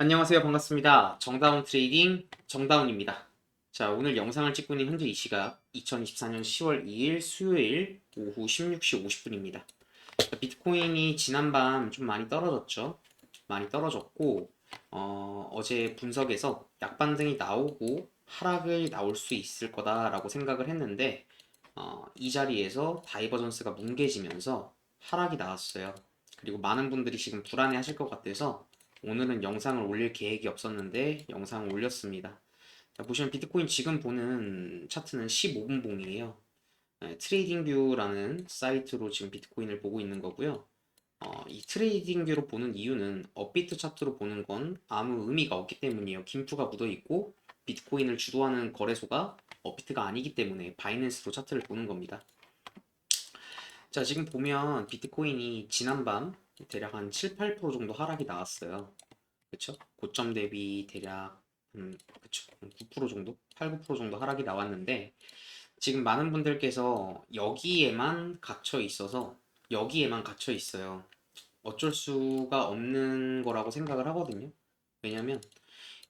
안녕하세요. 반갑습니다. 정다운 트레이딩 정다운입니다. 자, 오늘 영상을 찍고 있는 현재 이 시각 2024년 10월 2일 수요일 오후 16시 50분입니다. 비트코인이 지난밤 좀 많이 떨어졌죠. 많이 떨어졌고 어제 분석에서 약반등이 나오고 하락을 나올 수 있을 거다라고 생각을 했는데 이 자리에서 다이버전스가 뭉개지면서 하락이 나왔어요. 그리고 많은 분들이 지금 불안해 하실 것 같아서 오늘은 영상을 올릴 계획이 없었는데 영상을 올렸습니다. 자, 보시면 비트코인 지금 보는 차트는 15분 봉이에요. 트레이딩뷰라는 사이트로 지금 비트코인을 보고 있는 거고요. 이 트레이딩뷰로 보는 이유는 업비트 차트로 보는 건 아무 의미가 없기 때문이에요. 김프가 묻어 있고 비트코인을 주도하는 거래소가 업비트가 아니기 때문에 바이낸스로 차트를 보는 겁니다. 자, 지금 보면 비트코인이 지난밤 대략 한 7, 8% 정도 하락이 나왔어요. 그쵸? 고점 대비 대략 그쵸? 9% 정도? 8, 9% 정도 하락이 나왔는데 지금 많은 분들께서 여기에만 갇혀 있어요. 어쩔 수가 없는 거라고 생각을 하거든요. 왜냐면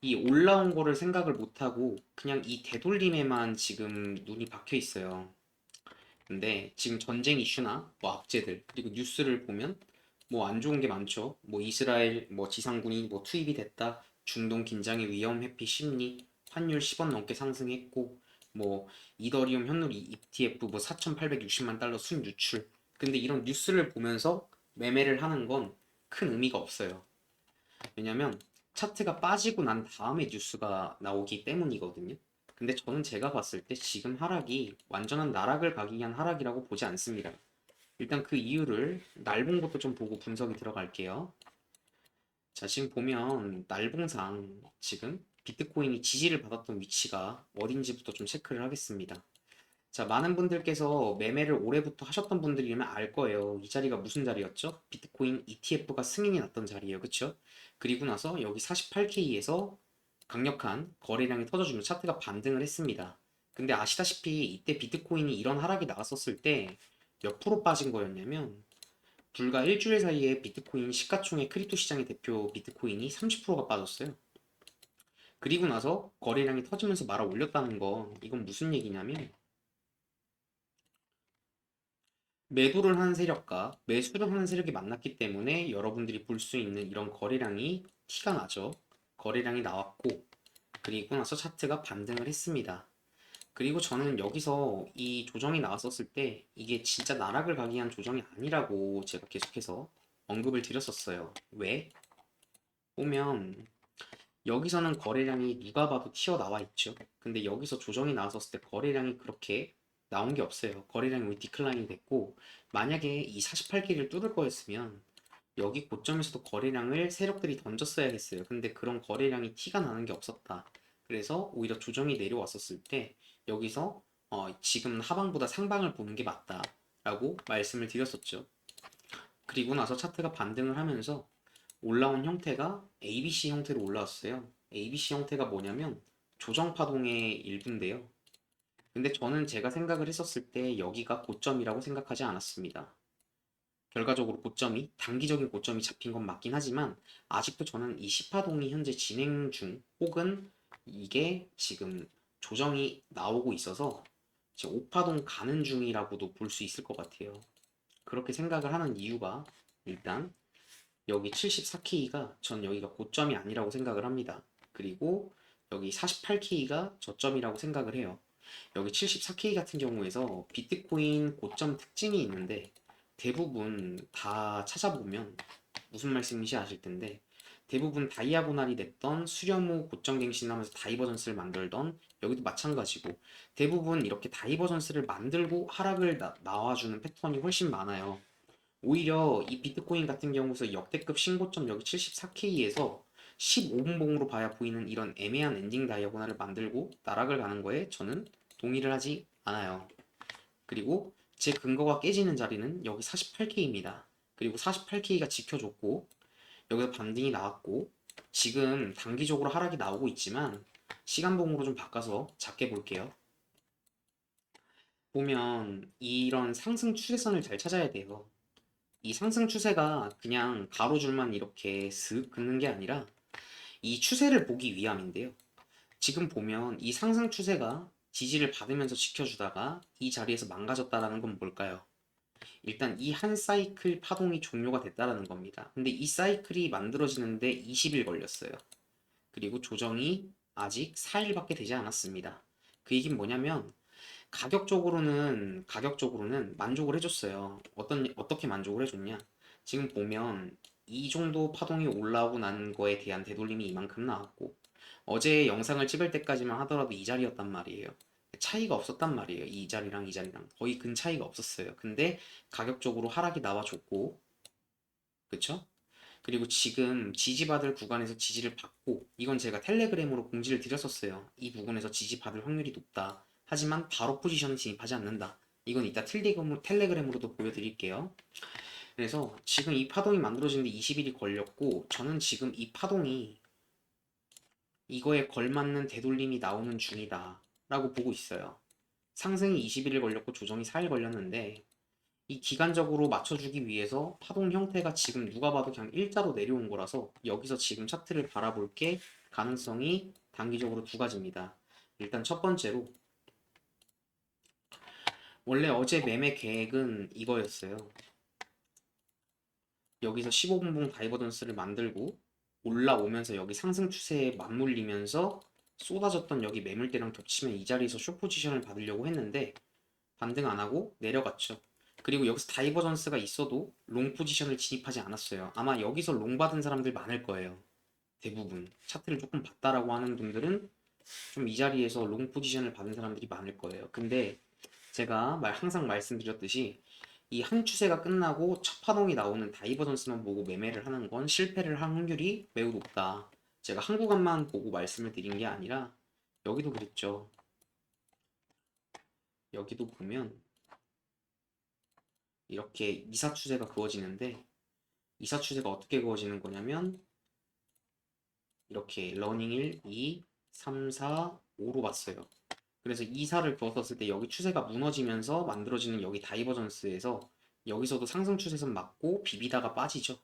이 올라온 거를 생각을 못 하고 그냥 이 되돌림에만 지금 눈이 박혀 있어요. 근데 지금 전쟁 이슈나 뭐 악재들 그리고 뉴스를 보면 뭐 안 좋은 게 많죠. 뭐 이스라엘 뭐 지상군이 뭐 투입이 됐다. 중동 긴장의 위험 회피 심리, 환율 10원 넘게 상승했고 뭐 이더리움 현물 ETF 뭐 4,860만 달러 순유출. 근데 이런 뉴스를 보면서 매매를 하는 건 큰 의미가 없어요. 왜냐면 차트가 빠지고 난 다음에 뉴스가 나오기 때문이거든요. 근데 저는 제가 봤을 때 지금 하락이 완전한 나락을 가기 위한 하락이라고 보지 않습니다. 일단 그 이유를 날봉 부터 좀 보고 분석이 들어갈게요. 자, 지금 보면 날봉상 지금 비트코인이 지지를 받았던 위치가 어딘지부터 좀 체크를 하겠습니다. 자, 많은 분들께서 매매를 올해부터 하셨던 분들이면 알 거예요. 이 자리가 무슨 자리였죠? 비트코인 ETF가 승인이 났던 자리예요. 그쵸? 그리고 나서 여기 48K에서 강력한 거래량이 터져주면 차트가 반등을 했습니다. 근데 아시다시피 이때 비트코인이 이런 하락이 나왔었을 때 몇 프로 빠진 거였냐면 불과 일주일 사이에 비트코인 시가총액 크립토 시장의 대표 비트코인이 30%가 빠졌어요. 그리고 나서 거래량이 터지면서 말아 올렸다는 거 이건 무슨 얘기냐면 매도를 하는 세력과 매수를 하는 세력이 만났기 때문에 여러분들이 볼 수 있는 이런 거래량이 티가 나죠. 거래량이 나왔고 그리고 나서 차트가 반등을 했습니다. 그리고 저는 여기서 이 조정이 나왔었을 때 이게 진짜 나락을 가기 위한 조정이 아니라고 제가 계속해서 언급을 드렸었어요. 왜? 보면 여기서는 거래량이 누가 봐도 튀어나와 있죠. 근데 여기서 조정이 나왔었을 때 거래량이 그렇게 나온 게 없어요. 거래량이 오히 디클라인이 됐고 만약에 이 48개를 뚫을 거였으면 여기 고점에서도 거래량을 세력들이 던졌어야 했어요. 근데 그런 거래량이 티가 나는 게 없었다. 그래서 오히려 조정이 내려왔었을 때 여기서 지금 하방보다 상방을 보는 게 맞다라고 말씀을 드렸었죠. 그리고 나서 차트가 반등을 하면서 올라온 형태가 ABC 형태로 올라왔어요. ABC 형태가 뭐냐면 조정 파동의 일부인데요. 근데 저는 제가 생각을 했었을 때 여기가 고점이라고 생각하지 않았습니다. 결과적으로 고점이 단기적인 고점이 잡힌 건 맞긴 하지만 아직도 저는 이 10파동이 현재 진행 중 혹은 이게 지금 조정이 나오고 있어서 지금 5파동 가는 중이라고도 볼 수 있을 것 같아요. 그렇게 생각을 하는 이유가 일단 여기 74K가 전 여기가 고점이 아니라고 생각을 합니다. 그리고 여기 48K가 저점이라고 생각을 해요. 여기 74K 같은 경우에서 비트코인 고점 특징이 있는데 대부분 다 찾아보면 무슨 말씀인지 아실 텐데 대부분 다이아고날이 됐던 수렴 후 고점 갱신하면서 다이버전스를 만들던 여기도 마찬가지고 대부분 이렇게 다이버전스를 만들고 하락을 나와주는 패턴이 훨씬 많아요. 오히려 이 비트코인 같은 경우서 역대급 신고점 여기 74K에서 15분봉으로 봐야 보이는 이런 애매한 엔딩 다이아고날을 만들고 나락을 가는 거에 저는 동의를 하지 않아요. 그리고 제 근거가 깨지는 자리는 여기 48K입니다. 그리고 48K가 지켜줬고 여기서 반등이 나왔고 지금 단기적으로 하락이 나오고 있지만 시간봉으로 좀 바꿔서 작게 볼게요. 보면 이런 상승 추세선을 잘 찾아야 돼요. 이 상승 추세가 그냥 가로줄만 이렇게 슥 긋는 게 아니라 이 추세를 보기 위함인데요. 지금 보면 이 상승 추세가 지지를 받으면서 지켜주다가 이 자리에서 망가졌다라는 건 뭘까요? 일단 이 한 사이클 파동이 종료가 됐다라는 겁니다. 근데 이 사이클이 만들어지는데 20일 걸렸어요. 그리고 조정이 아직 4일밖에 되지 않았습니다. 그 얘기는 뭐냐면 가격적으로는 만족을 해줬어요. 어떻게 만족을 해줬냐? 지금 보면 이 정도 파동이 올라오고 난 거에 대한 되돌림이 이만큼 나왔고 어제 영상을 찍을 때까지만 하더라도 이 자리였단 말이에요. 차이가 없었단 말이에요. 이 자리랑 이 자리랑 거의 근 차이가 없었어요. 근데 가격적으로 하락이 나와줬고, 그쵸? 그리고 지금 지지받을 구간에서 지지를 받고, 이건 제가 텔레그램으로 공지를 드렸었어요. 이 부분에서 지지받을 확률이 높다. 하지만 바로 포지션을 진입하지 않는다. 이건 이따 텔레그램으로도 보여드릴게요. 그래서 지금 이 파동이 만들어지는데 20일이 걸렸고, 저는 지금 이 파동이 이거에 걸맞는 되돌림이 나오는 중이다 라고 보고 있어요. 상승이 21일 걸렸고 조정이 4일 걸렸는데 이 기간적으로 맞춰주기 위해서 파동 형태가 지금 누가 봐도 그냥 일자로 내려온 거라서 여기서 지금 차트를 바라볼 게 가능성이 단기적으로 두 가지입니다. 일단 첫 번째로 원래 어제 매매 계획은 이거였어요. 여기서 15분봉 다이버전스를 만들고 올라오면서 여기 상승 추세에 맞물리면서 쏟아졌던 여기 매물대랑 겹치면 이 자리에서 숏 포지션을 받으려고 했는데 반등 안 하고 내려갔죠. 그리고 여기서 다이버전스가 있어도 롱 포지션을 진입하지 않았어요. 아마 여기서 롱 받은 사람들 많을 거예요. 대부분 차트를 조금 봤다라고 하는 분들은 좀 이 자리에서 롱 포지션을 받은 사람들이 많을 거예요. 근데 제가 항상 말씀드렸듯이 이 한 추세가 끝나고 첫 파동이 나오는 다이버전스만 보고 매매를 하는 건 실패를 할 확률이 매우 높다. 제가 한 구간만 보고 말씀을 드린 게 아니라 여기도 그랬죠. 여기도 보면 이렇게 이사 추세가 그어지는데 이사 추세가 어떻게 그어지는 거냐면 이렇게 러닝 1, 2, 3, 4, 5로 봤어요. 그래서 이사를 그었을 때 여기 추세가 무너지면서 만들어지는 여기 다이버전스에서 여기서도 상승 추세선 맞고 비비다가 빠지죠.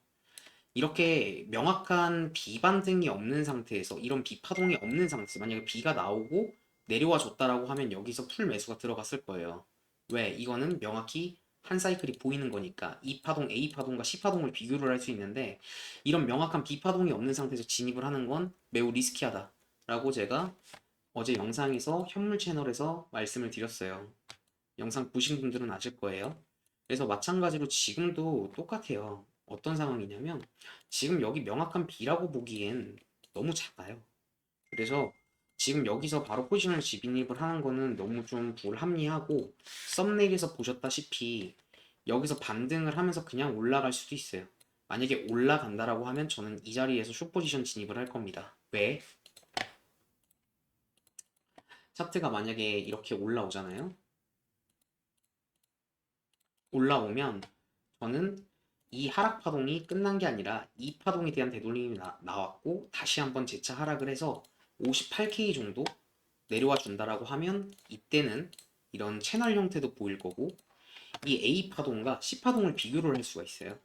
이렇게 명확한 비반등이 없는 상태에서 이런 비파동이 없는 상태, 만약에 비가 나오고 내려와 줬다라고 하면 여기서 풀 매수가 들어갔을 거예요. 왜? 이거는 명확히 한 사이클이 보이는 거니까 이 파동 A 파동과 C 파동을 비교를 할 수 있는데 이런 명확한 B 파동이 없는 상태에서 진입을 하는 건 매우 리스키하다라고 제가 어제 영상에서 현물 채널에서 말씀을 드렸어요. 영상 보신 분들은 아실 거예요. 그래서 마찬가지로 지금도 똑같아요. 어떤 상황이냐면 지금 여기 명확한 B라고 보기엔 너무 작아요. 그래서 지금 여기서 바로 포지션을 진입을 하는 거는 너무 좀 불합리하고 썸네일에서 보셨다시피 여기서 반등을 하면서 그냥 올라갈 수도 있어요. 만약에 올라간다라고 하면 저는 이 자리에서 숏 포지션 진입을 할 겁니다. 왜? 차트가 만약에 이렇게 올라오잖아요. 올라오면 저는 이 하락 파동이 끝난 게 아니라 이 파동에 대한 되돌림이 나왔고 다시 한번 재차 하락을 해서 58K 정도 내려와 준다라고 하면 이때는 이런 채널 형태도 보일 거고 이 A 파동과 C 파동을 비교를 할 수가 있어요.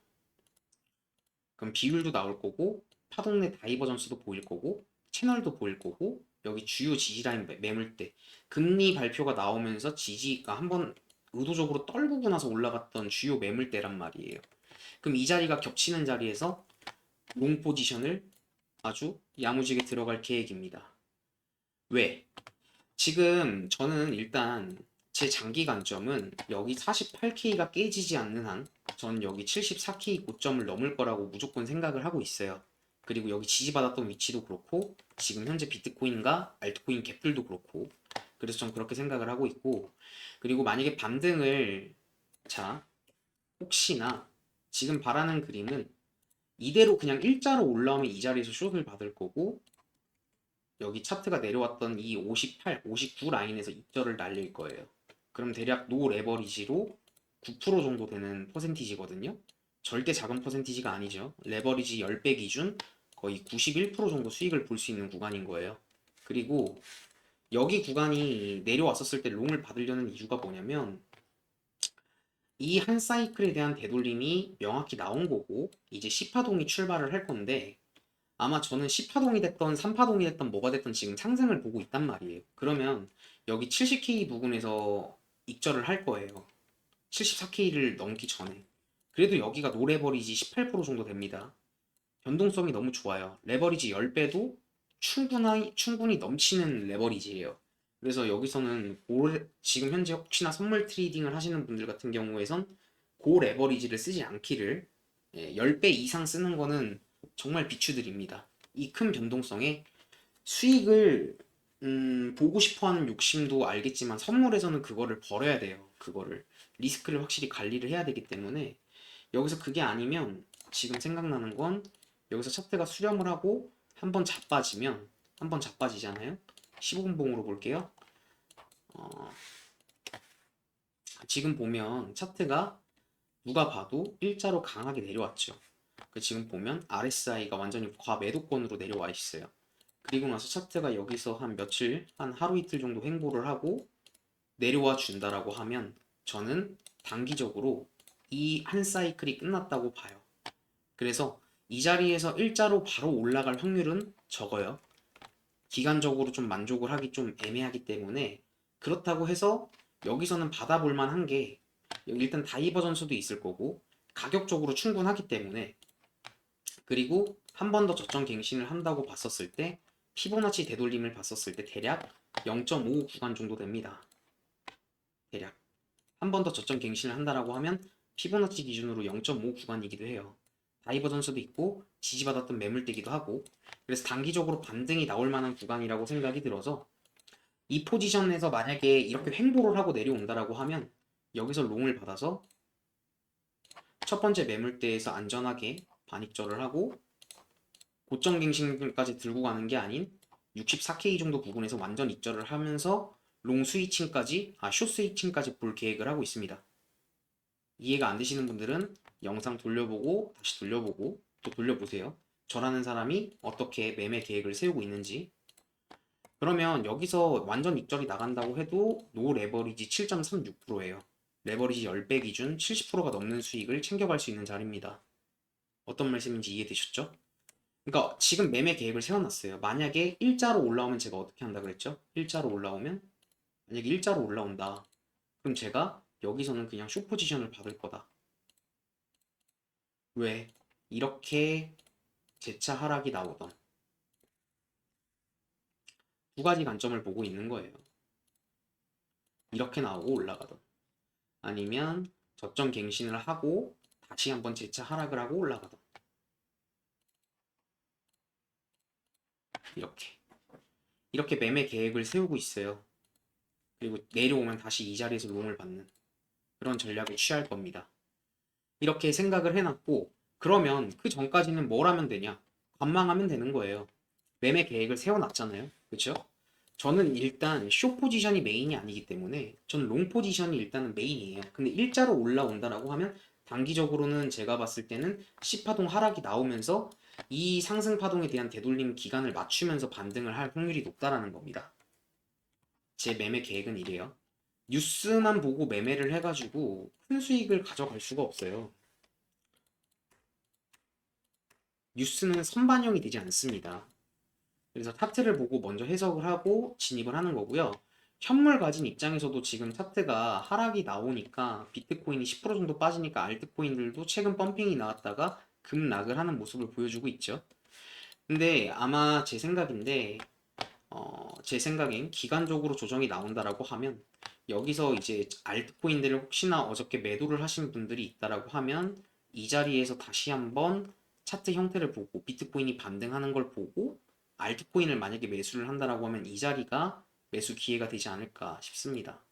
그럼 비율도 나올 거고 파동 내 다이버전스도 보일 거고 채널도 보일 거고 여기 주요 지지라인 매물대 금리 발표가 나오면서 지지가 한번 의도적으로 떨구고 나서 올라갔던 주요 매물대란 말이에요. 그럼 이 자리가 겹치는 자리에서 롱 포지션을 아주 야무지게 들어갈 계획입니다. 왜? 지금 저는 일단 제 장기 관점은 여기 48K가 깨지지 않는 한 저는 여기 74K 고점을 넘을 거라고 무조건 생각을 하고 있어요. 그리고 여기 지지받았던 위치도 그렇고 지금 현재 비트코인과 알트코인 갭들도 그렇고 그래서 전 그렇게 생각을 하고 있고 그리고 만약에 반등을 자 혹시나 지금 바라는 그림은 이대로 그냥 일자로 올라오면 이 자리에서 숏을 받을 거고 여기 차트가 내려왔던 이 58, 59 라인에서 입절을 날릴 거예요. 그럼 대략 노 레버리지로 9% 정도 되는 퍼센티지거든요. 절대 작은 퍼센티지가 아니죠. 레버리지 10배 기준 거의 91% 정도 수익을 볼 수 있는 구간인 거예요. 그리고 여기 구간이 내려왔었을 때 롱을 받으려는 이유가 뭐냐면 이 한 사이클에 대한 되돌림이 명확히 나온 거고 이제 10파동이 출발을 할 건데 아마 저는 10파동이 됐던 3파동이 됐던 뭐가 됐던 지금 상승을 보고 있단 말이에요. 그러면 여기 70K 부근에서 익절을 할 거예요. 74K를 넘기 전에. 그래도 여기가 노레버리지 18% 정도 됩니다. 변동성이 너무 좋아요. 레버리지 10배도 충분히 넘치는 레버리지예요. 그래서 여기서는 지금 현재 혹시나 선물 트레이딩을 하시는 분들 같은 경우에선 고 레버리지를 쓰지 않기를, 10배 이상 쓰는 거는 정말 비추드립니다. 이 큰 변동성에 수익을 보고 싶어하는 욕심도 알겠지만 선물에서는 그거를 버려야 돼요. 그거를 리스크를 확실히 관리를 해야 되기 때문에 여기서 그게 아니면 지금 생각나는 건 여기서 차트가 수렴을 하고 한번 자빠지면 한번 자빠지잖아요. 15분봉으로 볼게요. 어, 지금 보면 차트가 누가 봐도 일자로 강하게 내려왔죠. 지금 보면 RSI가 완전히 과매도권으로 내려와 있어요. 그리고 나서 차트가 여기서 한 며칠, 한 하루 이틀 정도 횡보를 하고 내려와 준다라고 하면 저는 단기적으로 이 한 사이클이 끝났다고 봐요. 그래서 이 자리에서 일자로 바로 올라갈 확률은 적어요. 기간적으로 좀 만족을 하기 좀 애매하기 때문에, 그렇다고 해서 여기서는 받아볼 만한 게 일단 다이버전스도 있을 거고 가격적으로 충분하기 때문에, 그리고 한 번 더 저점 갱신을 한다고 봤었을 때 피보나치 되돌림을 봤었을 때 대략 0.5 구간 정도 됩니다. 대략 한 번 더 저점 갱신을 한다라고 하면 피보나치 기준으로 0.5 구간이기도 해요. 다이버전스도 있고 지지받았던 매물대기도 하고, 그래서 단기적으로 반등이 나올 만한 구간이라고 생각이 들어서 이 포지션에서 만약에 이렇게 횡보를 하고 내려온다라고 하면 여기서 롱을 받아서 첫 번째 매물대에서 안전하게 반입절을 하고 고점 갱신까지 들고 가는 게 아닌 64K 정도 부분에서 완전 입절을 하면서 롱 스위칭까지, 숏 스위칭까지 볼 계획을 하고 있습니다. 이해가 안 되시는 분들은 영상 돌려보고 다시 돌려보고 또 돌려보세요. 저라는 사람이 어떻게 매매 계획을 세우고 있는지. 그러면 여기서 완전 입절이 나간다고 해도 노 레버리지 7.36%예요. 레버리지 10배 기준 70%가 넘는 수익을 챙겨갈 수 있는 자리입니다. 어떤 말씀인지 이해되셨죠? 그러니까 지금 매매 계획을 세워놨어요. 만약에 일자로 올라오면 제가 어떻게 한다 그랬죠? 일자로 올라오면, 만약에 일자로 올라온다. 그럼 제가 여기서는 그냥 숏 포지션을 받을 거다. 왜? 이렇게 재차 하락이 나오던 두 가지 관점을 보고 있는 거예요. 이렇게 나오고 올라가던, 아니면 저점 갱신을 하고 다시 한번 재차 하락을 하고 올라가던, 이렇게 매매 계획을 세우고 있어요. 그리고 내려오면 다시 이 자리에서 롱을 받는 그런 전략을 취할 겁니다. 이렇게 생각을 해놨고, 그러면 그 전까지는 뭘 하면 되냐? 관망하면 되는 거예요. 매매 계획을 세워놨잖아요. 그쵸? 저는 일단 숏 포지션이 메인이 아니기 때문에 저는 롱 포지션이 일단은 메인이에요. 근데 일자로 올라온다라고 하면 단기적으로는 제가 봤을 때는 10파동 하락이 나오면서 이 상승 파동에 대한 되돌림 기간을 맞추면서 반등을 할 확률이 높다라는 겁니다. 제 매매 계획은 이래요. 뉴스만 보고 매매를 해가지고 큰 수익을 가져갈 수가 없어요. 뉴스는 선반영이 되지 않습니다. 그래서 차트를 보고 먼저 해석을 하고 진입을 하는 거고요. 현물 가진 입장에서도 지금 차트가 하락이 나오니까 비트코인이 10% 정도 빠지니까 알트코인들도 최근 펌핑이 나왔다가 급락을 하는 모습을 보여주고 있죠. 근데 아마 제 생각엔 기간적으로 조정이 나온다라고 하면 여기서 이제 알트코인들을 혹시나 어저께 매도를 하신 분들이 있다라고 하면 이 자리에서 다시 한번 차트 형태를 보고 비트코인이 반등하는 걸 보고 알트코인을 만약에 매수를 한다라고 하면 이 자리가 매수 기회가 되지 않을까 싶습니다.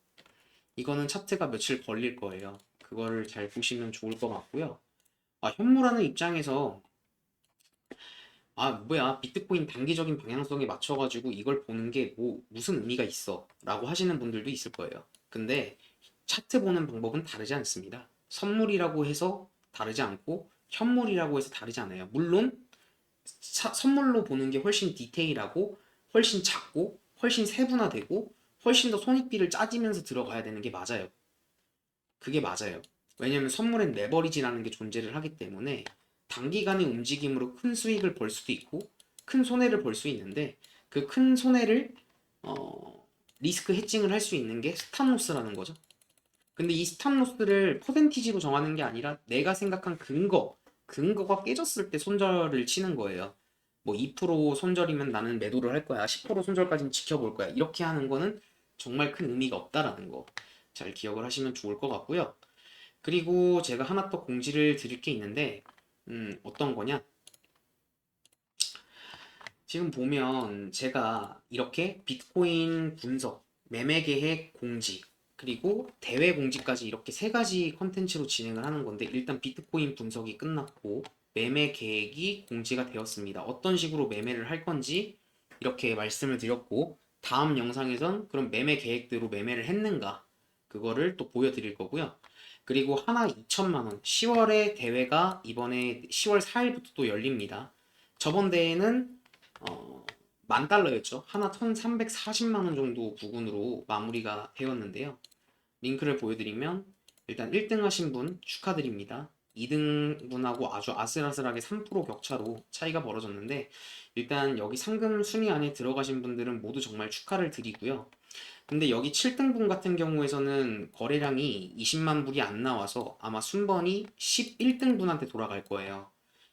이거는 차트가 며칠 걸릴 거예요. 그거를 잘 보시면 좋을 것 같고요. 현물하는 입장에서 뭐야, 비트코인 단기적인 방향성에 맞춰가지고 이걸 보는 게 뭐 무슨 의미가 있어 라고 하시는 분들도 있을 거예요. 근데 차트 보는 방법은 다르지 않습니다. 선물이라고 해서 다르지 않고 현물이라고 해서 다르지 않아요. 물론 선물로 보는 게 훨씬 디테일하고 훨씬 작고 훨씬 세분화되고 훨씬 더 손익비를 짜지면서 들어가야 되는 게 맞아요. 그게 맞아요. 왜냐면 선물엔 레버리지라는 게 존재를 하기 때문에 단기간의 움직임으로 큰 수익을 벌 수도 있고 큰 손해를 볼 수 있는데 그 큰 손해를 리스크 해칭을 할 수 있는 게 스탑로스라는 거죠. 근데 이 스탑로스를 퍼센티지로 정하는 게 아니라 내가 생각한 근거가 깨졌을 때 손절을 치는 거예요. 뭐 2% 손절이면 나는 매도를 할 거야. 10% 손절까지는 지켜볼 거야. 이렇게 하는 거는 정말 큰 의미가 없다라는 거. 잘 기억을 하시면 좋을 것 같고요. 그리고 제가 하나 또 공지를 드릴 게 있는데, 어떤 거냐? 지금 보면 제가 이렇게 비트코인 분석, 매매 계획 공지, 그리고 대회 공지까지 이렇게 세 가지 컨텐츠로 진행을 하는 건데, 일단 비트코인 분석이 끝났고, 매매 계획이 공지가 되었습니다. 어떤 식으로 매매를 할 건지 이렇게 말씀을 드렸고, 다음 영상에선 그럼 매매 계획대로 매매를 했는가, 그거를 또 보여드릴 거고요. 그리고 하나 2천만 원, 10월에 대회가 이번에 10월 4일부터 또 열립니다. 저번 대회는 어, 10,000달러였죠. 하나 1,340만 원 정도 부근으로 마무리가 되었는데요. 링크를 보여드리면 일단 1등 하신 분 축하드립니다. 2등 분하고 아주 아슬아슬하게 3% 격차로 차이가 벌어졌는데 일단 여기 상금 순위 안에 들어가신 분들은 모두 정말 축하를 드리고요. 근데 여기 7등 분 같은 경우에서는 거래량이 20만 불이 안 나와서 아마 순번이 11등 분한테 돌아갈 거예요.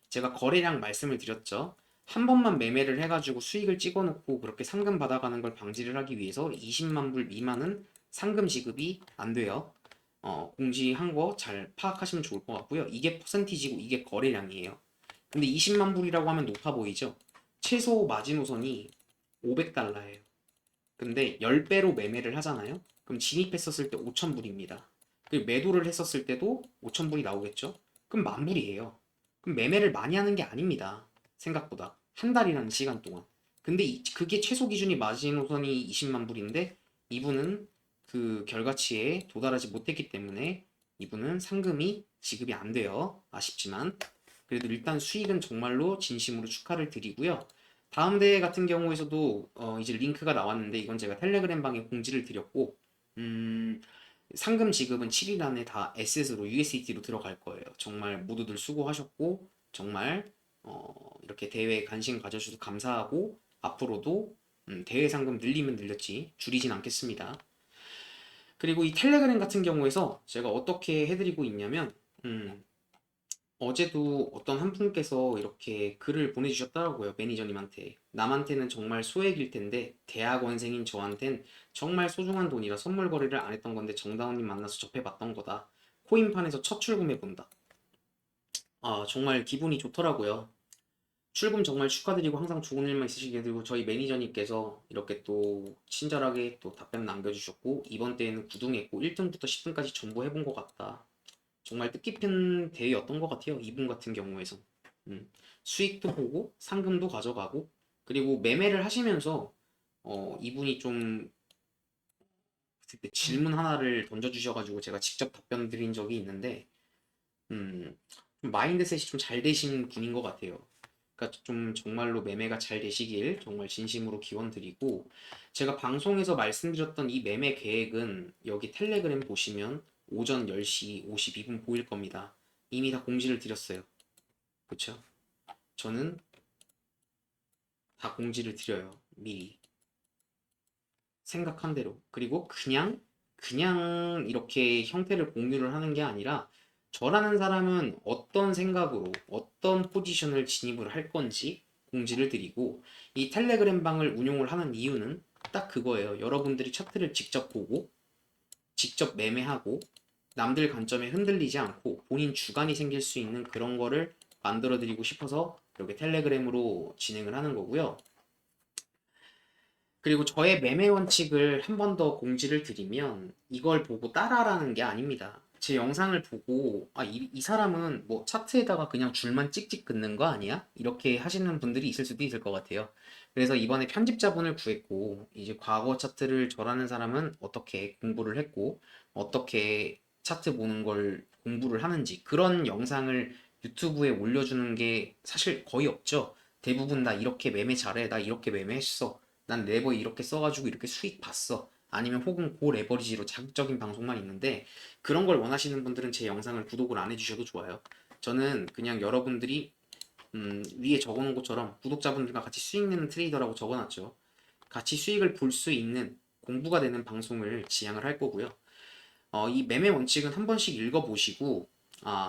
제가 거래량 말씀을 드렸죠. 한 번만 매매를 해가지고 수익을 찍어놓고 그렇게 상금 받아가는 걸 방지를 하기 위해서 20만 불 미만은 상금 지급이 안 돼요. 공지한 거 잘 파악하시면 좋을 것 같고요. 이게 퍼센티지고 이게 거래량이에요. 근데 20만 불이라고 하면 높아 보이죠? 최소 마지노선이 500달러예요. 근데 10배로 매매를 하잖아요? 그럼 진입했었을 때 5,000불입니다. 그리고 매도를 했었을 때도 5,000불이 나오겠죠? 그럼 10,000불이에요. 그럼 매매를 많이 하는 게 아닙니다. 생각보다. 한 달이라는 시간 동안. 근데 그게 최소 기준이 마지노선이 20만 불인데 이분은 그 결과치에 도달하지 못했기 때문에 이분은 상금이 지급이 안 돼요. 아쉽지만. 그래도 일단 수익은 정말로 진심으로 축하를 드리고요. 다음 대회 같은 경우에서도 이제 링크가 나왔는데 이건 제가 텔레그램 방에 공지를 드렸고 음, 상금 지급은 7일 안에 다 SS로 USDT로 들어갈 거예요. 정말 모두들 수고하셨고 정말 이렇게 대회에 관심 가져주셔서 감사하고 앞으로도 대회 상금 늘리면 늘렸지 줄이진 않겠습니다. 그리고 이 텔레그램 같은 경우에서 제가 어떻게 해드리고 있냐면 음, 어제도 어떤 한 분께서 이렇게 글을 보내주셨더라고요. 매니저님한테. 남한테는 정말 소액일 텐데 대학원생인 저한텐 정말 소중한 돈이라 선물 거래를 안 했던 건데 정다운님 만나서 접해봤던 거다. 코인판에서 첫 출금해본다. 아 정말 기분이 좋더라고요. 출금 정말 축하드리고 항상 좋은 일만 있으시게 되고 저희 매니저님께서 이렇게 또 친절하게 또 답변 남겨주셨고 이번 대회는 9등했고 1등부터 10등까지 전부 해본 것 같다. 정말 뜻깊은 대회였던 것 같아요. 이분 같은 경우에서. 수익도 보고 상금도 가져가고 그리고 매매를 하시면서 이분이 좀 그때 질문 하나를 던져주셔가지고 제가 직접 답변 드린 적이 있는데 좀 마인드셋이 좀 잘 되신 분인 것 같아요. 그러니까 좀 정말로 매매가 잘 되시길 정말 진심으로 기원 드리고 제가 방송에서 말씀드렸던 이 매매 계획은 여기 텔레그램 보시면 오전 10시 52분 보일 겁니다. 이미 다 공지를 드렸어요. 그쵸? 저는 다 공지를 드려요. 미리. 생각한 대로. 그리고 그냥 이렇게 형태를 공유를 하는 게 아니라 저라는 사람은 어떤 생각으로 어떤 포지션을 진입을 할 건지 공지를 드리고 이 텔레그램 방을 운용을 하는 이유는 딱 그거예요. 여러분들이 차트를 직접 보고 직접 매매하고 남들 관점에 흔들리지 않고 본인 주관이 생길 수 있는 그런 거를 만들어 드리고 싶어서 이렇게 텔레그램으로 진행을 하는 거고요. 그리고 저의 매매 원칙을 한 번 더 공지를 드리면 이걸 보고 따라라는 게 아닙니다. 제 영상을 보고 이 사람은 뭐 차트에다가 그냥 줄만 찍찍 긋는 거 아니야? 이렇게 하시는 분들이 있을 수도 있을 것 같아요. 그래서 이번에 편집자분을 구했고 이제 과거 차트를 저라는 사람은 어떻게 공부를 했고 어떻게 차트 보는 걸 공부를 하는지 그런 영상을 유튜브에 올려주는 게 사실 거의 없죠. 대부분 나 이렇게 매매 잘해, 나 이렇게 매매했어. 난 레버 이렇게 써가지고 이렇게 수익 봤어. 아니면 혹은 고 레버리지로 자극적인 방송만 있는데 그런 걸 원하시는 분들은 제 영상을 구독을 안 해주셔도 좋아요. 저는 그냥 여러분들이 위에 적어놓은 것처럼 구독자분들과 같이 수익 내는 트레이더라고 적어놨죠. 같이 수익을 볼 수 있는 공부가 되는 방송을 지향을 할 거고요. 이 매매 원칙은 한 번씩 읽어보시고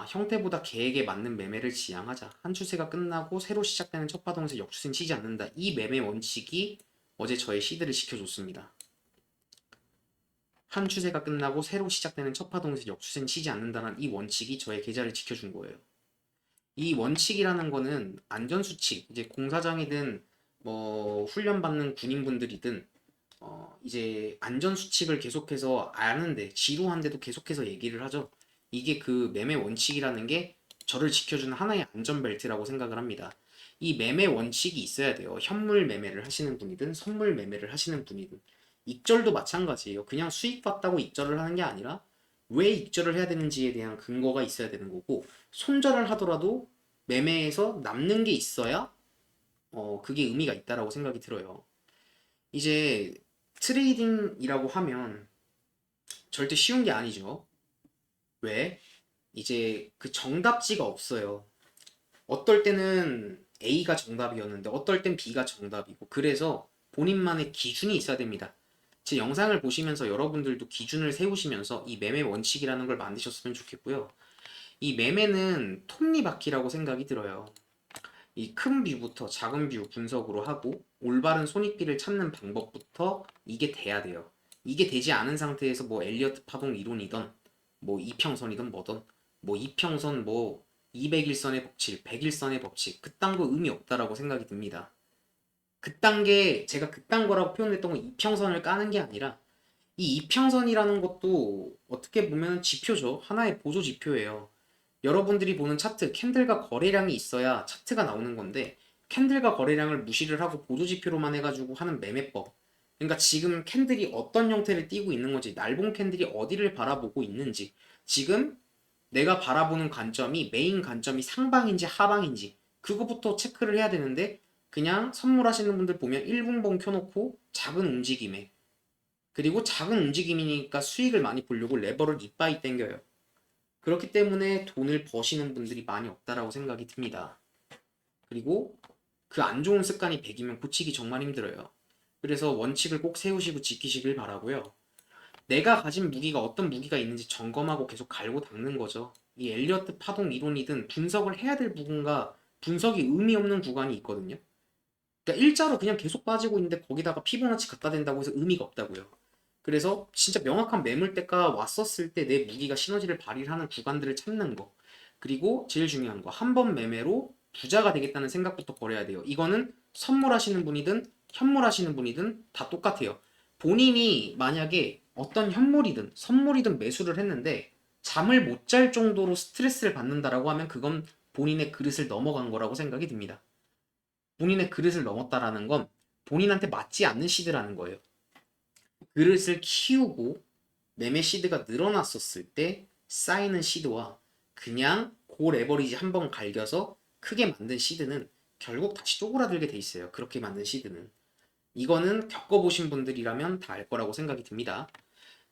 형태보다 계획에 맞는 매매를 지향하자. 한 추세가 끝나고 새로 시작되는 첫 파동에서 역추세는 치지 않는다. 이 매매 원칙이 어제 저의 시드를 지켜줬습니다. 한 추세가 끝나고 새로 시작되는 첫 파동에서 역추세는 치지 않는다는 이 원칙이 저의 계좌를 지켜준 거예요. 이 원칙이라는 거는 안전수칙, 이제 공사장이든 뭐 훈련받는 군인분들이든 이제 안전수칙을 계속해서 아는데 지루한데도 계속해서 얘기를 하죠. 이게 그 매매 원칙이라는 게 저를 지켜주는 하나의 안전벨트라고 생각을 합니다. 이 매매 원칙이 있어야 돼요. 현물 매매를 하시는 분이든 선물 매매를 하시는 분이든. 익절도 마찬가지예요. 그냥 수익 봤다고 익절을 하는 게 아니라 왜 익절을 해야 되는지에 대한 근거가 있어야 되는 거고, 손절을 하더라도 매매에서 남는 게 있어야 그게 의미가 있다라고 생각이 들어요. 이제 트레이딩이라고 하면 절대 쉬운 게 아니죠. 왜? 이제 그 정답지가 없어요. 어떨 때는 A가 정답이었는데 어떨 땐 B가 정답이고, 그래서 본인만의 기준이 있어야 됩니다. 제 영상을 보시면서 여러분들도 기준을 세우시면서 이 매매 원칙이라는 걸 만드셨으면 좋겠고요. 이 매매는 톱니바퀴라고 생각이 들어요. 이 큰 뷰부터 작은 뷰 분석으로 하고 올바른 손익비를 찾는 방법부터 이게 돼야 돼요. 이게 되지 않은 상태에서 뭐 엘리어트 파동 이론이던 뭐 이평선이든 뭐든 뭐 이평선 뭐 200일선의 법칙, 100일선의 법칙 그딴 거 의미 없다라고 생각이 듭니다. 그딴 게 제가 그딴 거라고 표현했던 건 이평선을 까는 게 아니라 이 이평선이라는 것도 어떻게 보면 지표죠. 하나의 보조 지표예요. 여러분들이 보는 차트, 캔들과 거래량이 있어야 차트가 나오는 건데 캔들과 거래량을 무시를 하고 보조지표로만 해가지고 하는 매매법. 그러니까 지금 캔들이 어떤 형태를 띠고 있는 건지, 날봉 캔들이 어디를 바라보고 있는지, 지금 내가 바라보는 관점이 메인 관점이 상방인지 하방인지 그거부터 체크를 해야 되는데, 그냥 선물하시는 분들 보면 1분봉 켜놓고 작은 움직임에, 그리고 작은 움직임이니까 수익을 많이 보려고 레버를 이빠이 땡겨요. 그렇기 때문에 돈을 버시는 분들이 많이 없다라고 생각이 듭니다. 그리고 그 안 좋은 습관이 배기면 고치기 정말 힘들어요. 그래서 원칙을 꼭 세우시고 지키시길 바라고요. 내가 가진 무기가 어떤 무기가 있는지 점검하고 계속 갈고 닦는 거죠. 이 엘리어트 파동 이론이든 분석을 해야 될 부분과 분석이 의미 없는 구간이 있거든요. 그러니까 일자로 그냥 계속 빠지고 있는데 거기다가 피보나치 갖다 댄다고 해서 의미가 없다고요. 그래서 진짜 명확한 매물대가 왔었을 때 내 무기가 시너지를 발휘하는 구간들을 찾는 거. 그리고 제일 중요한 거, 한 번 매매로 부자가 되겠다는 생각부터 버려야 돼요. 이거는 선물하시는 분이든 현물하시는 분이든 다 똑같아요. 본인이 만약에 어떤 현물이든 선물이든 매수를 했는데 잠을 못 잘 정도로 스트레스를 받는다라고 하면 그건 본인의 그릇을 넘어간 거라고 생각이 듭니다. 본인의 그릇을 넘었다라는 건 본인한테 맞지 않는 시드라는 거예요. 그릇을 키우고 매매 시드가 늘어났었을 때 쌓이는 시드와 그냥 고 레버리지 한번 갈겨서 크게 만든 시드는 결국 다시 쪼그라들게 돼 있어요. 그렇게 만든 시드는. 이거는 겪어보신 분들이라면 다 알 거라고 생각이 듭니다.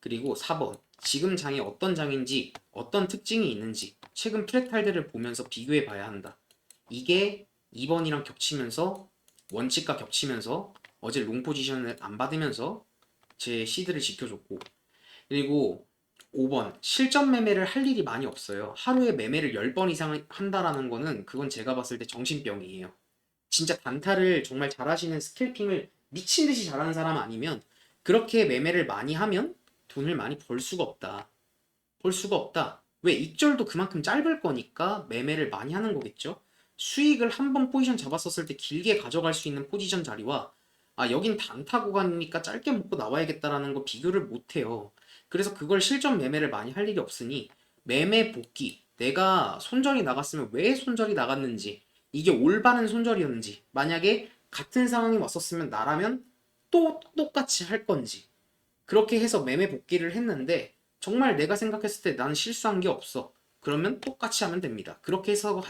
그리고 4번. 지금 장이 어떤 장인지, 어떤 특징이 있는지 최근 프랙탈들을 보면서 비교해 봐야 한다. 이게 2번이랑 겹치면서, 원칙과 겹치면서 어제 롱 포지션을 안 받으면서 제 시드를 지켜줬고, 그리고 5번 실전 매매를 할 일이 많이 없어요. 하루에 매매를 10번 이상 한다라는 거는 그건 제가 봤을 때 정신병이에요. 진짜 단타를 정말 잘하시는, 스캘핑을 미친 듯이 잘하는 사람 아니면 그렇게 매매를 많이 하면 돈을 많이 벌 수가 없다. 벌 수가 없다. 왜? 익절도 그만큼 짧을 거니까 매매를 많이 하는 거겠죠. 수익을 한 번 포지션 잡았었을 때 길게 가져갈 수 있는 포지션 자리와 여긴 단타 구간이니까 짧게 먹고 나와야겠다라는 거 비교를 못 해요. 그래서 그걸 실전 매매를 많이 할 일이 없으니 매매 복귀, 내가 손절이 나갔으면 왜 손절이 나갔는지, 이게 올바른 손절이었는지, 만약에 같은 상황이 왔었으면 나라면 또 똑같이 할 건지, 그렇게 해서 매매 복귀를 했는데 정말 내가 생각했을 때 나는 실수한 게 없어. 그러면 똑같이 하면 됩니다. 그렇게 해서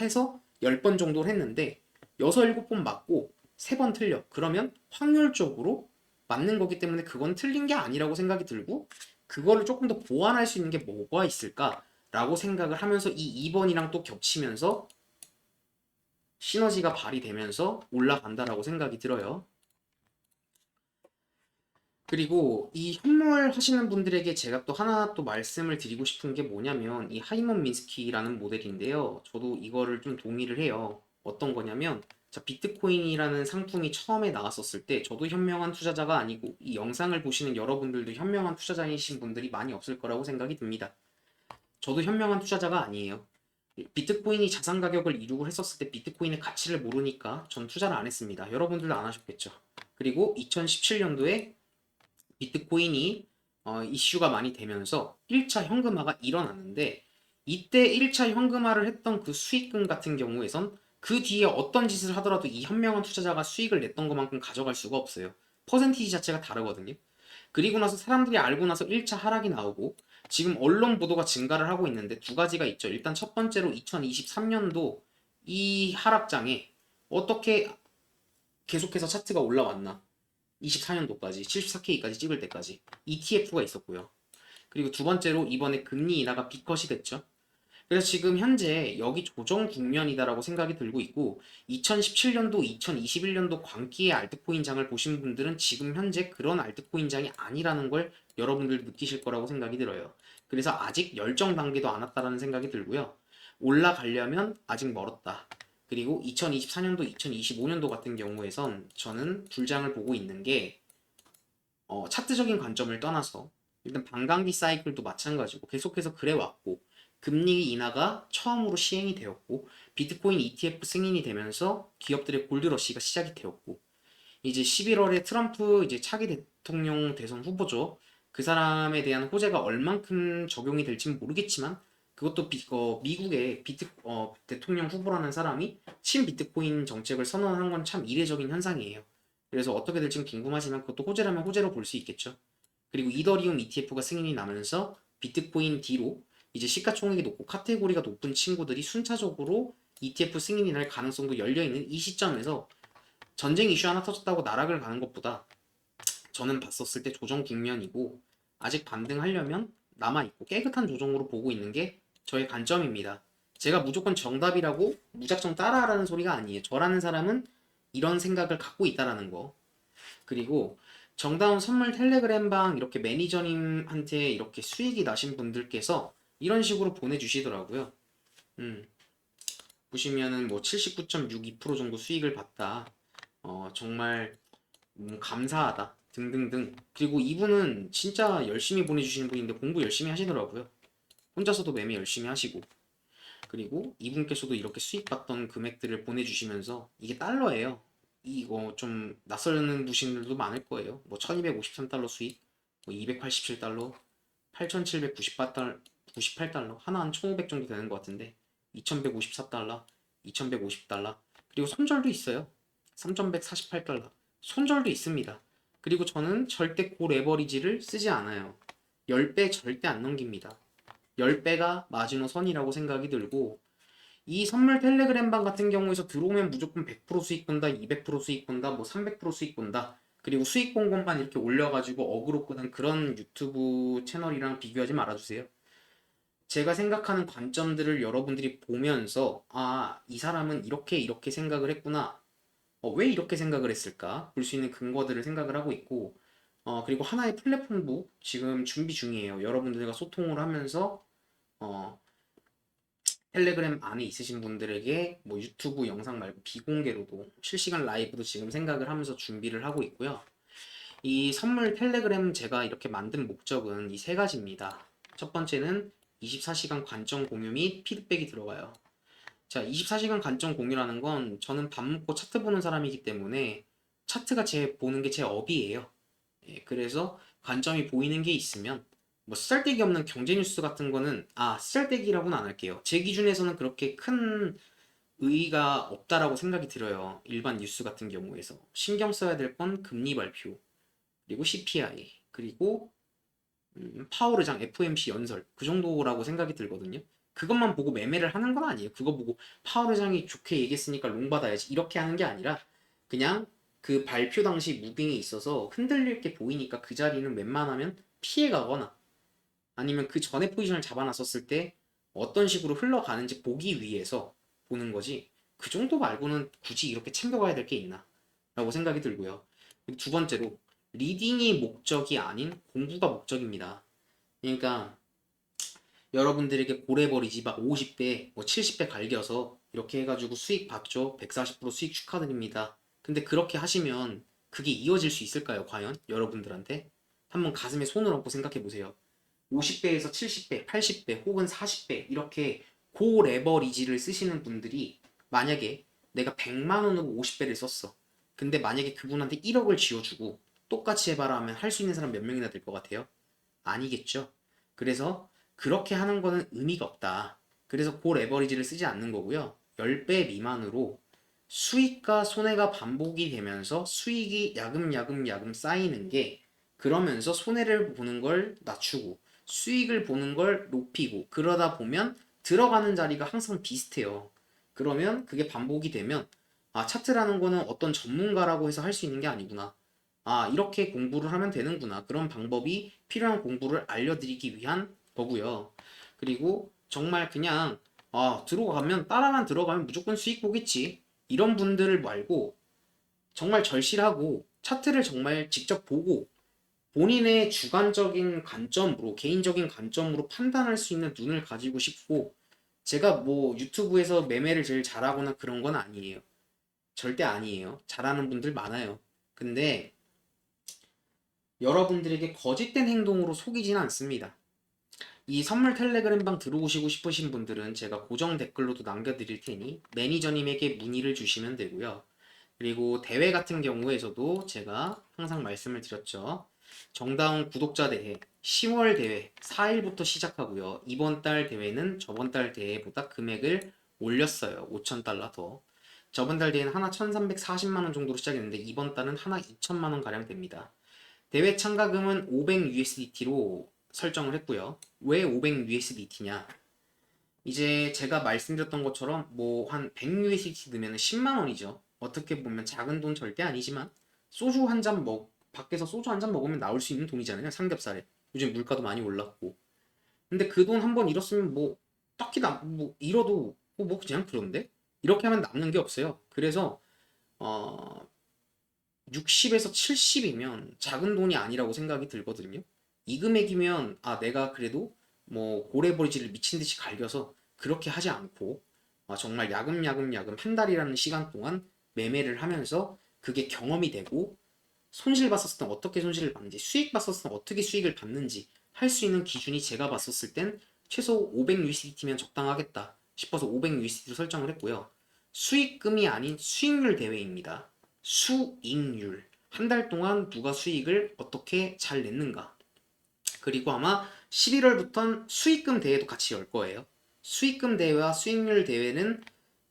10번 정도를 했는데 6, 7번 맞고 3번 틀려. 그러면 확률적으로 맞는 거기 때문에 그건 틀린 게 아니라고 생각이 들고, 그거를 조금 더 보완할 수 있는 게 뭐가 있을까라고 생각을 하면서 이 2번이랑 또 겹치면서 시너지가 발휘되면서 올라간다라고 생각이 들어요. 그리고 이 현물 하시는 분들에게 제가 또 하나 또 말씀을 드리고 싶은 게 뭐냐면 이 하이먼 미nsky라는 모델인데요. 저도 이거를 좀 동의를 해요. 어떤 거냐면 자, 비트코인이라는 상품이 처음에 나왔었을 때 저도 현명한 투자자가 아니고 이 영상을 보시는 여러분들도 현명한 투자자이신 분들이 많이 없을 거라고 생각이 듭니다. 저도 현명한 투자자가 아니에요. 비트코인이 자산 가격을 이루고 했었을 때 비트코인의 가치를 모르니까 전 투자를 안 했습니다. 여러분들도 안 하셨겠죠. 그리고 2017년도에 비트코인이 이슈가 많이 되면서 1차 현금화가 일어났는데 이때 1차 현금화를 했던 그 수익금 같은 경우에선 그 뒤에 어떤 짓을 하더라도 이 현명한 투자자가 수익을 냈던 것만큼 가져갈 수가 없어요. 퍼센티지 자체가 다르거든요. 그리고 나서 사람들이 알고 나서 1차 하락이 나오고 지금 언론 보도가 증가를 하고 있는데 두 가지가 있죠. 일단 첫 번째로 2023년도 이 하락장에 어떻게 계속해서 차트가 올라왔나? 24년도까지 74K까지 찍을 때까지 ETF가 있었고요. 그리고 두 번째로 이번에 금리 인하가 빅컷이 됐죠. 그래서 지금 현재 여기 조정 국면이다라고 생각이 들고 있고 2017년도, 2021년도 광기의 알트코인 장을 보신 분들은 지금 현재 그런 알트코인 장이 아니라는 걸 여러분들도 느끼실 거라고 생각이 들어요. 그래서 아직 열정 단계도 안 왔다라는 생각이 들고요. 올라가려면 아직 멀었다. 그리고 2024년도, 2025년도 같은 경우에선 저는 불장을 보고 있는 게 차트적인 관점을 떠나서 일단 반감기 사이클도 마찬가지고 계속해서 그래 왔고 금리 인하가 처음으로 시행이 되었고 비트코인 ETF 승인이 되면서 기업들의 골드러시가 시작이 되었고 이제 11월에 트럼프 이제 차기 대통령 대선 후보죠. 그 사람에 대한 호재가 얼만큼 적용이 될지는 모르겠지만 그것도 미국의 대통령 후보라는 사람이 친비트코인 정책을 선언한 건 참 이례적인 현상이에요. 그래서 어떻게 될지는 궁금하지만 그것도 호재라면 호재로 볼 수 있겠죠. 그리고 이더리움 ETF가 승인이 나면서 비트코인 뒤로 이제 시가총액이 높고 카테고리가 높은 친구들이 순차적으로 ETF 승인이 날 가능성도 열려있는 이 시점에서 전쟁 이슈 하나 터졌다고 나락을 가는 것보다 저는 봤었을 때 조정 국면이고 아직 반등하려면 남아있고 깨끗한 조정으로 보고 있는 게 저의 관점입니다. 제가 무조건 정답이라고 무작정 따라하라는 소리가 아니에요. 저라는 사람은 이런 생각을 갖고 있다라는 거. 그리고 정다운 선물 텔레그램방 이렇게 매니저님한테 이렇게 수익이 나신 분들께서 이런 식으로 보내주시더라고요. 음, 보시면은 뭐 79.62% 정도 수익을 봤다. 정말 감사하다. 등등등. 그리고 이분은 진짜 열심히 보내주시는 분인데 공부 열심히 하시더라고요. 혼자서도 매매 열심히 하시고. 그리고 이분께서도 이렇게 수익 봤던 금액들을 보내주시면서 이게 달러예요. 이거 좀 낯설는 분들도 많을 거예요. 뭐 1253달러 수익, 뭐 287달러, 8798달러, 98달러, 하나 한 1500 정도 되는 것 같은데 2154달러, 2150달러, 그리고 손절도 있어요. 3148달러. 손절도 있습니다. 그리고 저는 절대 고 레버리지를 쓰지 않아요. 10배 절대 안 넘깁니다. 10배가 마지노선이라고 생각이 들고 이 선물 텔레그램방 같은 경우에서 들어오면 무조건 100% 수익 본다, 200% 수익 본다, 뭐 300% 수익 본다. 그리고 수익 본 것만 이렇게 올려가지고 어그로 끄는 그런 유튜브 채널이랑 비교하지 말아주세요. 제가 생각하는 관점들을 여러분들이 보면서 아, 이 사람은 이렇게 이렇게 생각을 했구나. 왜 이렇게 생각을 했을까? 볼 수 있는 근거들을 생각을 하고 있고 그리고 하나의 플랫폼도 지금 준비 중이에요. 여러분들과 소통을 하면서 어, 텔레그램 안에 있으신 분들에게 뭐 유튜브 영상 말고 비공개로도 실시간 라이브도 지금 생각을 하면서 준비를 하고 있고요. 이 선물 텔레그램 제가 이렇게 만든 목적은 이 세 가지입니다. 첫 번째는 24시간 관점 공유 및 피드백이 들어가요. 자, 24시간 관점 공유라는 건 저는 밥 먹고 차트 보는 사람이기 때문에 차트가 제 보는 게 제 업이에요. 예, 그래서 관점이 보이는 게 있으면 뭐 쓰잘데기 없는 경제 뉴스 같은 거는 쓰잘데기라고는 안 할게요. 제 기준에서는 그렇게 큰 의의가 없다라고 생각이 들어요. 일반 뉴스 같은 경우에서 신경 써야 될 건 금리 발표, 그리고 CPI, 그리고 파월 의장 FOMC 연설 그 정도라고 생각이 들거든요. 그것만 보고 매매를 하는 건 아니에요. 그거 보고 파월 의장이 좋게 얘기했으니까 롱 받아야지 이렇게 하는 게 아니라 그냥 그 발표 당시 무빙에 있어서 흔들릴 게 보이니까 그 자리는 웬만하면 피해 가거나 아니면 그 전에 포지션을 잡아놨었을 때 어떤 식으로 흘러가는지 보기 위해서 보는 거지. 그 정도 말고는 굳이 이렇게 챙겨가야 될 게 있나? 라고 생각이 들고요. 그리고 두 번째로, 리딩이 목적이 아닌 공부가 목적입니다. 그러니까 여러분들에게 고래버리지 막 50배, 뭐 70배 갈겨서 이렇게 해가지고 수익 봤죠? 140% 수익 축하드립니다. 근데 그렇게 하시면 그게 이어질 수 있을까요? 과연? 여러분들한테? 한번 가슴에 손을 얹고 생각해 보세요. 50배에서 70배, 80배 혹은 40배 이렇게 고레버리지를 쓰시는 분들이 만약에 내가 100만 원으로 50배를 썼어. 근데 만약에 그분한테 1억을 쥐어주고 똑같이 해봐라 하면 할 수 있는 사람 몇 명이나 될 것 같아요? 아니겠죠. 그래서 그렇게 하는 거는 의미가 없다. 그래서 고레버리지를 쓰지 않는 거고요. 10배 미만으로 수익과 손해가 반복이 되면서 수익이 야금야금 쌓이는 게, 그러면서 손해를 보는 걸 낮추고 수익을 보는 걸 높이고, 그러다 보면 들어가는 자리가 항상 비슷해요. 그러면 그게 반복이 되면, 아, 차트라는 거는 어떤 전문가라고 해서 할 수 있는 게 아니구나. 아, 이렇게 공부를 하면 되는구나. 그런 방법이 필요한 공부를 알려드리기 위한 거고요. 그리고 정말 그냥 들어가면 따라만 들어가면 무조건 수익 보겠지. 이런 분들을 말고 정말 절실하고 차트를 정말 직접 보고 본인의 주관적인 관점으로, 개인적인 관점으로 판단할 수 있는 눈을 가지고 싶고, 제가 뭐 유튜브에서 매매를 제일 잘하거나 그런 건 아니에요. 절대 아니에요. 잘하는 분들 많아요. 근데 여러분들에게 거짓된 행동으로 속이지는 않습니다. 이 선물 텔레그램방 들어오시고 싶으신 분들은 제가 고정 댓글로도 남겨드릴 테니 매니저님에게 문의를 주시면 되고요. 그리고 대회 같은 경우에서도 제가 항상 말씀을 드렸죠. 정다운 구독자 대회 10월 대회 4일부터 시작하고요. 이번 달 대회는 저번 달 대회보다 금액을 올렸어요. 5,000달러 더. 저번 달 대회는 하나 1,340만 원 정도로 시작했는데 이번 달은 하나 2천만 원 가량 됩니다. 대회 참가금은 500USDT로 설정을 했고요. 왜 500USDT냐? 이제 제가 말씀드렸던 것처럼 뭐 한 100USDT 넣으면 10만 원이죠. 어떻게 보면 작은 돈 절대 아니지만 소주 한 잔 밖에서 소주 한 잔 먹으면 나올 수 있는 돈이잖아요. 삼겹살에. 요즘 물가도 많이 올랐고. 근데 그 돈 한 번 잃었으면 뭐 딱히 뭐 잃어도 뭐 그냥 그런데 이렇게 하면 남는 게 없어요. 그래서 어 60에서 70이면 작은 돈이 아니라고 생각이 들거든요. 이 금액이면 아 내가 그래도 뭐 고래버리지를 미친 듯이 갈겨서 그렇게 하지 않고 정말 야금야금 한 달이라는 시간 동안 매매를 하면서 그게 경험이 되고, 손실 봤었을 땐 어떻게 손실을 받는지, 수익 봤었을 땐 어떻게 수익을 받는지 할 수 있는 기준이, 제가 봤었을 땐 최소 500USDT면 적당하겠다 싶어서 500USDT로 설정을 했고요. 수익금이 아닌 수익률 대회입니다. 수익률. 한 달 동안 누가 수익을 어떻게 잘 냈는가. 그리고 아마 11월부터는 수익금 대회도 같이 열 거예요. 수익금 대회와 수익률 대회는,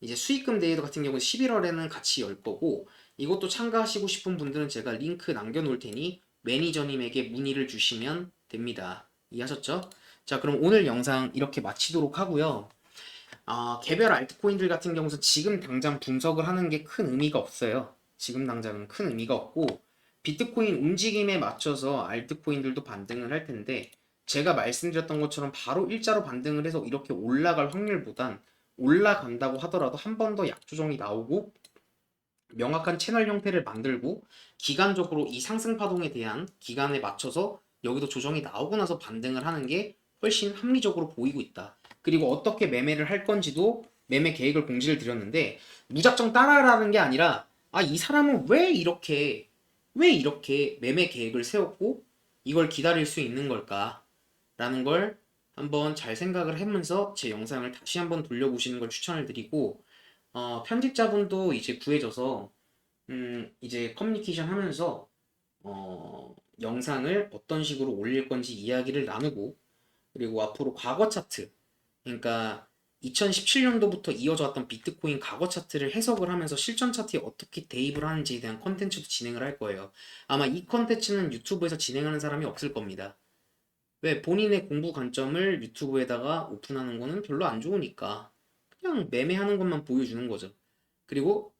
이제 수익금 대회도 같은 경우는 11월에는 같이 열 거고, 이것도 참가하시고 싶은 분들은 제가 링크 남겨놓을 테니 매니저님에게 문의를 주시면 됩니다. 이해하셨죠? 자, 그럼 오늘 영상 이렇게 마치도록 하고요. 개별 알트코인들 같은 경우는 지금 당장 분석을 하는 게 큰 의미가 없어요. 지금 당장은 큰 의미가 없고, 비트코인 움직임에 맞춰서 알트코인들도 반등을 할 텐데, 제가 말씀드렸던 것처럼 바로 일자로 반등을 해서 이렇게 올라갈 확률보단 올라간다고 하더라도 한 번 더 약조정이 나오고 명확한 채널 형태를 만들고 기간적으로 이 상승 파동에 대한 기간에 맞춰서 여기도 조정이 나오고 나서 반등을 하는 게 훨씬 합리적으로 보이고 있다. 그리고 어떻게 매매를 할 건지도 매매 계획을 공지를 드렸는데, 무작정 따라라는 게 아니라 이 사람은 왜 이렇게 매매 계획을 세웠고 이걸 기다릴 수 있는 걸까라는 걸 한번 잘 생각을 하면서 제 영상을 다시 한번 돌려보시는 걸 추천을 드리고, 편집자분도 이제 구해져서 이제 커뮤니케이션 하면서 영상을 어떤 식으로 올릴 건지 이야기를 나누고, 그리고 앞으로 과거 차트, 그러니까 2017년도부터 이어져 왔던 비트코인 과거 차트를 해석을 하면서 실전 차트에 어떻게 대입을 하는지에 대한 컨텐츠도 진행을 할 거예요. 아마 이 컨텐츠는 유튜브에서 진행하는 사람이 없을 겁니다. 왜? 본인의 공부 관점을 유튜브에다가 오픈하는 거는 별로 안 좋으니까 그냥 매매하는 것만 보여주는 거죠. 그리고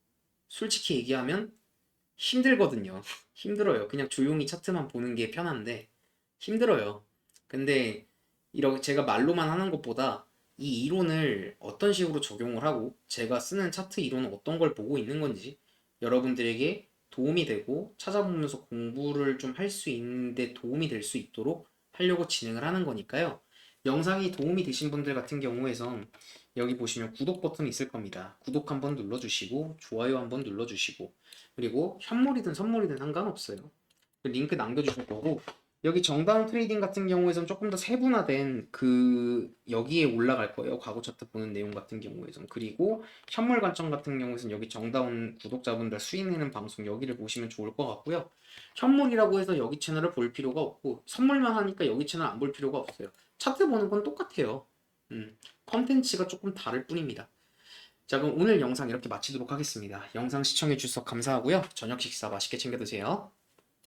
솔직히 얘기하면 힘들거든요. 힘들어요. 그냥 조용히 차트만 보는 게 편한데 힘들어요. 근데 이렇게 제가 말로만 하는 것보다 이 이론을 어떤 식으로 적용을 하고 제가 쓰는 차트 이론은 어떤 걸 보고 있는 건지 여러분들에게 도움이 되고 찾아보면서 공부를 좀 할 수 있는데 도움이 될 수 있도록 하려고 진행을 하는 거니까요. 영상이 도움이 되신 분들 같은 경우에선 여기 보시면 구독 버튼이 있을 겁니다. 구독 한번 눌러주시고 좋아요 한번 눌러주시고 그리고 현물이든 선물이든 상관없어요. 그 링크 남겨주실 거고 여기 정다운 트레이딩 같은 경우에선 조금 더 세분화된 그 여기에 올라갈 거예요. 과거 차트 보는 내용 같은 경우에선. 그리고 현물 관점 같은 경우에선 여기 정다운 구독자분들 수익 내는 방송 여기를 보시면 좋을 것 같고요. 현물이라고 해서 여기 채널을 볼 필요가 없고 선물만 하니까 여기 채널 안 볼 필요가 없어요. 차트 보는 건 똑같아요. 컨텐츠가 조금 다를 뿐입니다. 자, 그럼 오늘 영상 이렇게 마치도록 하겠습니다. 영상 시청해 주셔서 감사하고요. 저녁 식사 맛있게 챙겨 드세요.